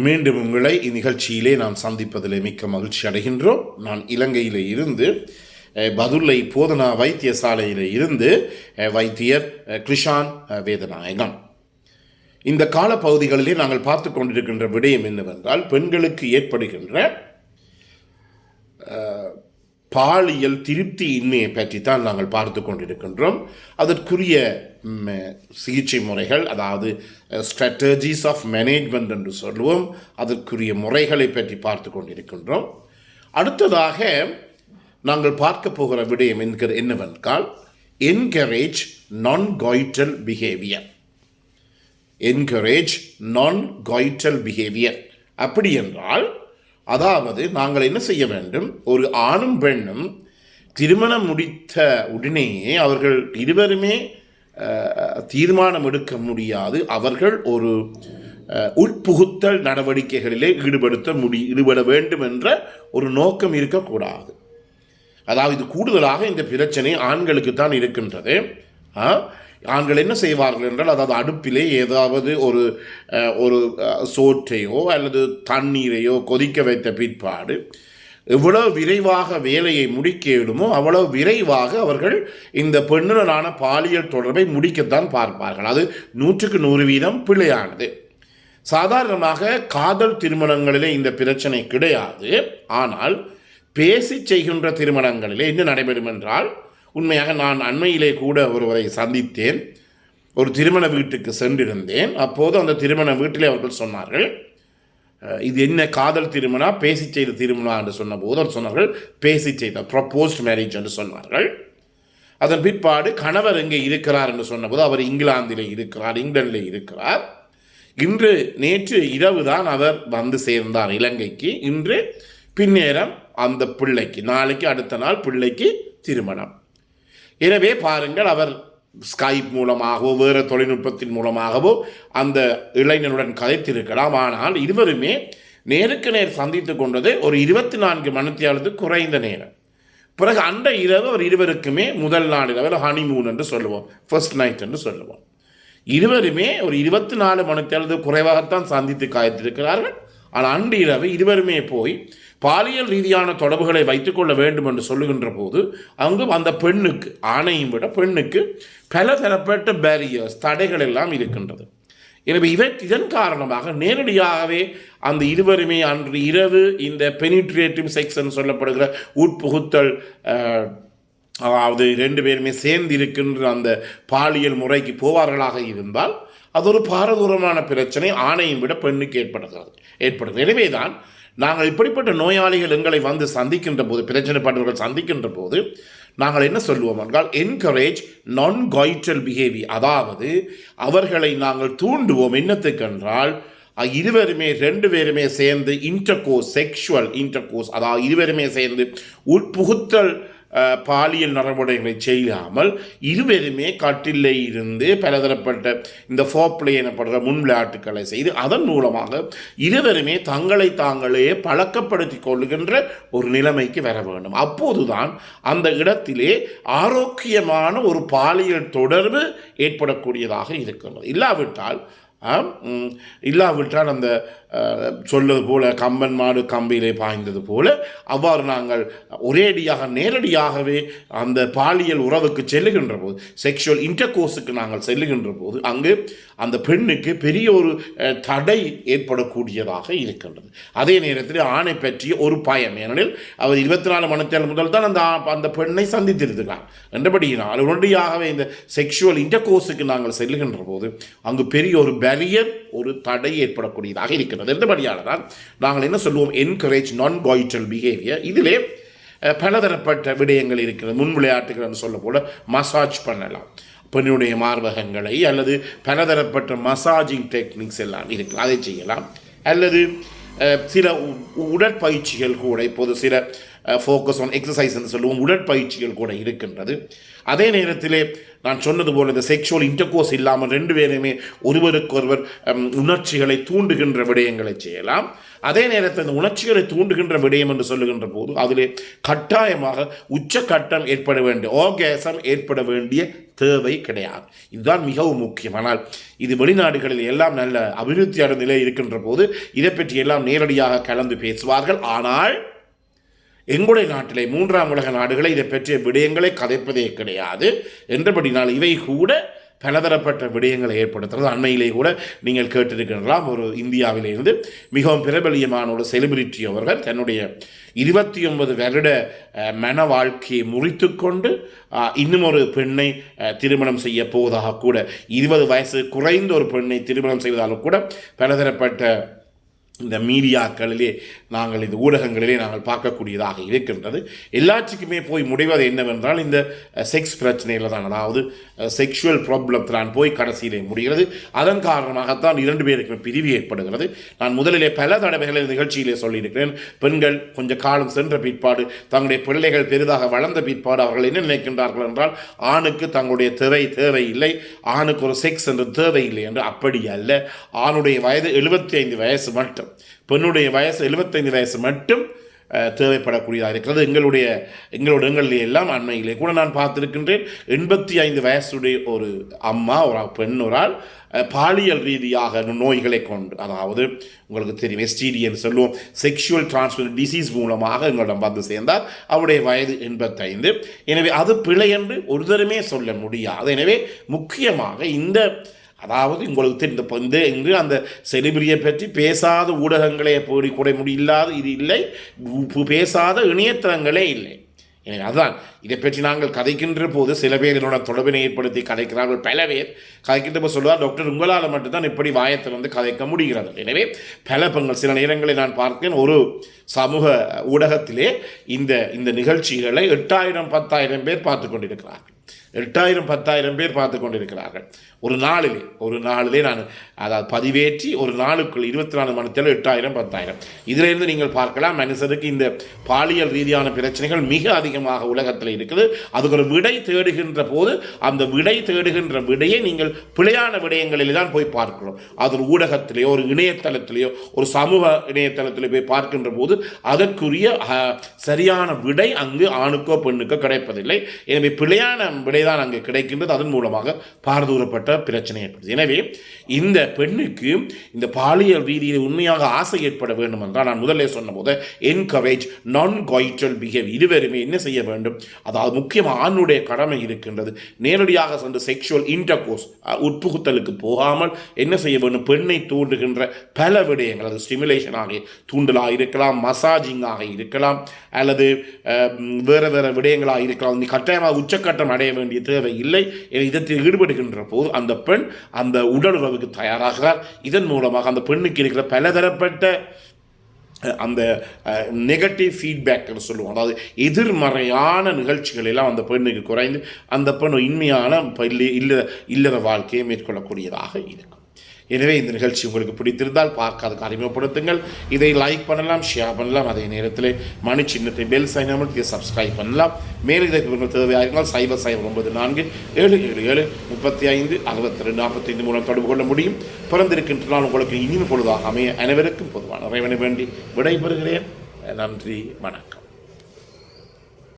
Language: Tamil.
மீண்டும் உங்களை இந்நிகழ்ச்சியிலே நான் சந்திப்பதில் மிக்க மகிழ்ச்சி அடைகின்றோம். நான் இலங்கையில் இருந்து பதுளை போதனா வைத்தியசாலையில் இருந்து வைத்தியர் கிருஷான் வேதநாயகம். இந்த காலப்பகுதிகளிலே நாங்கள் பார்த்து கொண்டிருக்கின்ற விடயம் என்னவென்றால், பெண்களுக்கு ஏற்படுகின்ற பாலியல் திருப்தி இன்மையை பற்றி தான் நாங்கள் பார்த்து கொண்டிருக்கின்றோம். அதற்குரிய சிகிச்சை முறைகள், அதாவது ஸ்ட்ராட்டஜிஸ் ஆஃப் மேனேஜ்மெண்ட் என்று சொல்லுவோம், அதற்குரிய முறைகளை பற்றி பார்த்து கொண்டிருக்கின்றோம். அடுத்ததாக நாங்கள் பார்க்க போகிற விடயம் என்னவென்றால், என்கரேஜ் நான் காய்டல் பிஹேவியர். என்கரேஜ் நான் காய்டல் பிஹேவியர் அப்படி என்றால், அதாவது நாங்கள் என்ன செய்ய வேண்டும், ஒரு ஆணும் பெண்ணும் திருமணம் முடித்த உடனேயே அவர்கள் இருவருமே தீர்மானம் எடுக்க முடியாது. அவர்கள் ஒரு உட்புகுத்தல் நடவடிக்கைகளிலே ஈடுபட வேண்டும் என்ற ஒரு நோக்கம் இருக்கக்கூடாது. அதாவது இது கூடுதலாக இந்த பிரச்சனை ஆண்களுக்கு தான் இருக்கின்றது. ஆண்கள் என்ன செய்வார்கள் என்றால், அதாவது அடுப்பிலே ஏதாவது ஒரு சோற்றையோ அல்லது தண்ணீரையோ கொதிக்க வைத்த பிற்பாடு எவ்வளவு விரைவாக வேலையை முடிக்க இயலுமோ அவ்வளவு விரைவாக அவர்கள் இந்த பெண்ணுடனான பாலியல் தொடர்பை முடிக்கத்தான் பார்ப்பார்கள். அது 100% பிழையானது. சாதாரணமாக காதல் திருமணங்களிலே இந்த பிரச்சனை கிடையாது. ஆனால் பேசி செய்கின்ற திருமணங்களிலே என்ன நடைபெறும் என்றால், உண்மையாக நான் அண்மையிலே கூட ஒருவரை சந்தித்தேன். ஒரு திருமண வீட்டுக்கு சென்றிருந்தேன். அப்போது அந்த திருமண வீட்டிலே அவர்கள் சொன்னார்கள், இது என்ன காதல் திருமணா பேசி செய்த திருமணா என்று சொன்னபோது அவர் சொன்னார்கள், பேசி செய்த ப்ரப்போஸ்ட் மேரேஜ் என்று சொன்னார்கள். அதன் பிற்பாடு கணவர் எங்கே இருக்கிறார் என்று சொன்னபோது அவர் இங்கிலாந்திலே இருக்கிறார், இங்கிலாந்திலே இருக்கிறார். நேற்று இரவு தான் அவர் வந்து சேர்ந்தார் இலங்கைக்கு. இன்று பின்னேரம் அந்த பிள்ளைக்கு, நாளைக்கு அடுத்த நாள் பிள்ளைக்கு திருமணம். எனவே பாருங்கள், அவர் ஸ்கைப் மூலமாகவோ வேறு தொழில்நுட்பத்தின் மூலமாகவோ அந்த இளைஞனுடன் கதைத்திருக்கலாம். ஆனால் இருவருமே நேருக்கு நேர் சந்தித்து கொண்டது ஒரு 24 மணித்தியாலத்துக்கு குறைந்த நேரம். பிறகு அந்த இரவு அவர் இருவருக்குமே முதல் நாள் இரவு ஹனிமூன் என்று சொல்லுவோம், ஃபர்ஸ்ட் நைட் என்று சொல்லுவோம். இருவருமே ஒரு 24 மணித்தியாலத்துக்கு குறைவாகத்தான் சந்தித்து காய்த்திருக்கிறார்கள். ஆனால் அன்று இரவு இருவருமே போய் பாலியல் ரீதியான தொடர்புகளை வைத்துக்கொள்ள வேண்டும் என்று சொல்லுகின்ற போது அங்கு அந்த பெண்ணுக்கு, ஆணையும் விட பெண்ணுக்கு பல தரப்பட்ட பேரியர்ஸ், தடைகள் எல்லாம் இருக்கின்றது. எனவே இதன் காரணமாக நேரடியாகவே அந்த இருவருமே அன்று இரவு இந்த பெனிட்ரேட்டிவ் செக்ஸ் என்று சொல்லப்படுகிற உட்புகுத்தல், அதாவது 2 பேருமே சேர்ந்து இருக்கின்ற அந்த பாலியல் முறைக்கு போவார்களாக இருந்தால் அது ஒரு பாரதூரமான பிரச்சனை ஆணையும் விட பெண்ணுக்கு ஏற்படுகிறது. எனவேதான் நாங்கள் இப்படிப்பட்ட நோயாளிகள் எங்களை வந்து சந்திக்கின்ற போது, பிரச்சனைப்பட்டவர்கள் சந்திக்கின்ற போது நாங்கள் என்ன சொல்லுவோம் என்றால், என்கரேஜ் நான் காய்டல் பிஹேவியர். அதாவது அவர்களை நாங்கள் தூண்டுவோம். என்னத்துக்கென்றால், இருவருமே 2 பேருமே சேர்ந்து இன்டர்கோர்ஸ், செக்ஷுவல் இன்டர்கோர்ஸ், அதாவது இருவருமே சேர்ந்து உட்புகுத்தல் பாலியல் நடவடிக்கைகளை செய்யாமல் இருவருமே கட்டிலே இருந்து பலதரப்பட்ட இந்த ஃபோர்ப்ளே எனப்படுற முன் விளையாட்டுக்களை செய்து அதன் மூலமாக இருவருமே தங்களை தாங்களே பழக்கப்படுத்தி கொள்ளுகின்ற ஒரு நிலைமைக்கு வர வேண்டும். அப்போதுதான் அந்த இடத்திலே ஆரோக்கியமான ஒரு பாலியல் தொடர்பு ஏற்படக்கூடியதாக இருக்கிறது. இல்லாவிட்டால் அந்த சொல்வது போல கம்பன் மாடு கம்பியிலே பாய்ந்தது போல அவ்வாறு நாங்கள் நேரடியாகவே அந்த பாலியல் உறவுக்கு செல்லுகின்ற போது, செக்ஷுவல் இன்டர்கோர்ஸுக்கு நாங்கள் செல்லுகின்ற போது அங்கு அந்த பெண்ணுக்கு பெரிய ஒரு தடை ஏற்படக்கூடியதாக இருக்கின்றது. அதே நேரத்தில் ஆணை பற்றிய ஒரு பயம், ஏனெனில் அவர் 24 மணித்தேல் முதல் தான் அந்த பெண்ணை சந்தித்திருக்கிறார் என்றபடியினால் உடனடியாகவே இந்த செக்ஷுவல் இன்டர்கோர்ஸுக்கு நாங்கள் செல்லுகின்ற போது அங்கு பெரிய ஒரு பேரியர், ஒரு தடை ஏற்படக்கூடியதாக இருக்கிறது. என்றபடியால் தான் நாங்கள் என்ன சொல்லுவோம், என்கரேஜ் நான் காய்டல் பிஹேவியர். இதிலே பலதரப்பட்ட விடயங்கள் இருக்கிறது. முன் விளையாட்டுகள் சொல்ல போல மசாஜ் பண்ணலாம், பெண்ணுடைய மார்பகங்களை, அல்லது பலதரப்பட்ட மசாஜிங் டெக்னிக்ஸ் எல்லாம் இருக்குது, அதை செய்யலாம். அல்லது சில உடற்பயிற்சிகள் கூட இப்போது சில ஃபோக்கஸ் ஆன் எக்ஸசைஸ் என்று சொல்லுவோம், உடற்பயிற்சிகள் கூட இருக்கின்றது. அதே நேரத்திலே நான் சொன்னது போல் இந்த செக்ஷுவல் இன்டர்கோர்ஸ் இல்லாமல் ரெண்டு பேருமே ஒருவருக்கொருவர் உணர்ச்சிகளை தூண்டுகின்ற விடயங்களை செய்யலாம். அதே நேரத்தில் இந்த உணர்ச்சிகளை தூண்டுகின்ற விடயம் என்று சொல்லுகின்ற போது அதிலே கட்டாயமாக உச்சக்கட்டம் ஏற்பட வேண்டிய ஆர்காசம் ஏற்பட வேண்டிய தேவை கிடையாது. இதுதான் மிகவும் முக்கியம். ஆனால் இது வெளிநாடுகளில் எல்லாம் நல்ல அபிவிருத்தியான நிலை இருக்கின்ற போது இதை பற்றி எல்லாம் நேரடியாக கலந்து பேசுவார்கள். ஆனால் எங்களுடைய நாட்டிலே மூன்றாம் உலக நாடுகளை இதை பற்றிய விடயங்களை கதைப்பதே கிடையாது என்றபடினால் இவை கூட பலதரப்பட்ட விடயங்களை ஏற்படுத்துறது. அண்மையிலே கூட நீங்கள் கேட்டிருக்கலாம், ஒரு இந்தியாவிலிருந்து மிகவும் பிரபலியமான ஒரு செலிபிரிட்டி அவர்கள் தன்னுடைய 29 வருட மன வாழ்க்கையை முறித்து கொண்டு இன்னும் ஒரு பெண்ணை திருமணம் செய்ய போவதாக கூட, 20 வயசு குறைந்த ஒரு பெண்ணை திருமணம் செய்வதாலும் கூட பலதரப்பட்ட இந்த மீடியாக்களிலே நாங்கள் இந்த ஊடகங்களிலே நாங்கள் பார்க்கக்கூடியதாக இருக்கின்றது. எல்லாத்துக்குமே போய் முடிவது என்னவென்றால் இந்த செக்ஸ் பிரச்சனையில் தான், அதாவது செக்ஷுவல் ப்ராப்ளத்தில் தான் போய் கடைசியிலே முடிகிறது. அதன் காரணமாகத்தான் 2 பேருக்குமே பிரிவு ஏற்படுகிறது. நான் முதலிலே பல தடவைகளில் நிகழ்ச்சியிலே சொல்லியிருக்கிறேன், பெண்கள் கொஞ்சம் காலம் சென்ற பிற்பாடு தங்களுடைய பிள்ளைகள் பெரிதாக வளர்ந்த பிற்பாடு அவர்கள் என்ன நினைக்கின்றார்கள் என்றால் ஆணுக்கு தங்களுடைய தேவையில்லை, ஆணுக்கு ஒரு செக்ஸ் என்று தேவையில்லை என்று. அப்படி அல்ல. ஆணுடைய வயது 75 வயசு மட்டும், பெண்ணுடைய வயசு 75 வயசு மட்டும் தேவைப்படக்கூடியதாக இருக்கிறது. எங்களுடைய எல்லாம் அண்மையிலே கூட நான் பார்த்திருக்கின்றேன், 85 வயசுடைய ஒரு அம்மா, ஒரு பெண், ஒரு ஆள் பாலியல் ரீதியாக நோய்களை கொண்டு, அதாவது உங்களுக்கு தெரியும் STD என்று சொல்லுவோம், செக்ஷுவல் டிரான்ஸ்மிட்டட் டிசீஸ் மூலமாக எங்களிடம் வந்து சேர்ந்தார். அவருடைய வயது 85. எனவே அது பிழை என்று ஒருத்தருமே சொல்ல முடியாது. எனவே முக்கியமாக இந்த, அதாவது உங்களுக்கு தெரிந்த இன்று அந்த செலிபிரியை பற்றி பேசாத ஊடகங்களே போடி கூட முடியலாது இது இல்லை, பேசாத இணையதளங்களே இல்லை. எனவே அதுதான் இதை பற்றி நாங்கள் கதைக்கின்ற போது சில பேர் என்னோட தொடர்பினை ஏற்படுத்தி கதைக்கிறார்கள். பல பேர் கதைக்கின்ற போது சொல்லுவார், டாக்டர் உங்களால் மட்டும்தான் இப்படி வாயத்தில் வந்து கதைக்க முடிகிறது. எனவே பல பெண்கள் சில நேரங்களில் நான் பார்க்கிறேன், ஒரு சமூக ஊடகத்திலே இந்த நிகழ்ச்சிகளை 8000-10,000 பேர் பார்த்து கொண்டிருக்கிறார்கள். 8000-10,000 பேர் பார்த்து கொண்டிருக்கிறார்கள். ஒரு நாளிலே நான் அதாவது பதிவேற்றி ஒரு நாளுக்குள் 24 மணி நேரத்தில் 8000-10,000. இதிலிருந்து நீங்கள் பார்க்கலாம், மனுஷருக்கு இந்த பாலியல் ரீதியான பிரச்சனைகள் மிக அதிகமாக உலகத்தில் இருக்குது. அதுக்கு ஒரு விடை தேடுகின்ற போது அந்த விடை தேடுகின்ற விடையை நீங்கள் பிழையான விடயங்களில் தான் போய் பார்க்கிறோம். அது ஒரு ஊடகத்திலேயோ ஒரு இணையதளத்திலேயோ ஒரு சமூக இணையதளத்திலே போய் பார்க்கின்ற போது அதற்குரிய சரியான விடை அங்கு ஆணுக்கோ பெண்ணுக்கோ கிடைப்பதில்லை. எனவே பிழையான விடை தான் அங்கு கிடைக்கின்றது. அதன் மூலமாக பாரதூரப்பட்ட பிரச்சனை ஏற்படுது. எனவே இந்த பெண்ணுக்கு இந்த பாலியல் ரீதியில் உண்மையாக ஆசை ஏற்பட வேண்டும் என்றால் நான் முதலே சொன்ன போது என்கரேஜ் நான் காய்ச்சல் பிஹேவ் இருவருமே என்ன செய்ய வேண்டும், அதாவது முக்கியமாக ஆணுடைய கடமை இருக்கின்றது. நேரடியாக சென்று செக்ஷுவல் இன்டர்கோர்ஸ் உட்புகுத்தலுக்கு போகாமல் என்ன செய்ய வேண்டும், பெண்ணை தூண்டுகின்ற பல விடயங்கள், அது ஸ்டிமுலேஷனாக தூண்டலாக இருக்கலாம், மசாஜிங்காக இருக்கலாம், அல்லது வேறு விடயங்களாக இருக்கலாம். நீ கட்டாயமாக உச்சக்கட்டம் அடைய வேண்டிய தேவை இல்லை. இதற்கு ஈடுபடுகின்ற போது அந்த பெண் அந்த உடலுறவுக்கு தயாராகிறார். இதன் மூலமாக அந்த பெண்ணுக்கு இருக்கிற பலதரப்பட்ட அந்த நெகட்டிவ் ஃபீட்பேக்னு சொல்லுவோம், அதாவது எதிர்மறையான நிகழ்ச்சிகள் எல்லாம் அந்த பெண்ணுக்கு குறைந்து அந்த பெண் உண்மையான இல்லற வாழ்க்கையை மேற்கொள்ளக்கூடியதாக இருக்கும். எனவே இந்த நிகழ்ச்சி உங்களுக்கு பிடித்திருந்தால் பார்க்காதக்கு அறிமுகப்படுத்துங்கள். இதை லைக் பண்ணலாம், ஷேர் பண்ணலாம். அதே நேரத்தில் மணி சின்னத்தை பெல் சைன் அமைத்து சப்ஸ்கிரைப் பண்ணலாம். மேலும் இதற்கு தேவையாயிருந்தால் 00947735626245 மூலம் தொடர்பு கொள்ள முடியும். பிறந்திருக்கின்ற நாள் உங்களுக்கு இனிமை பொழுதாக அமைய அனைவருக்கும் பொதுவான இறைவனை வேண்டி விடைபெறுகிறேன். நன்றி, வணக்கம்.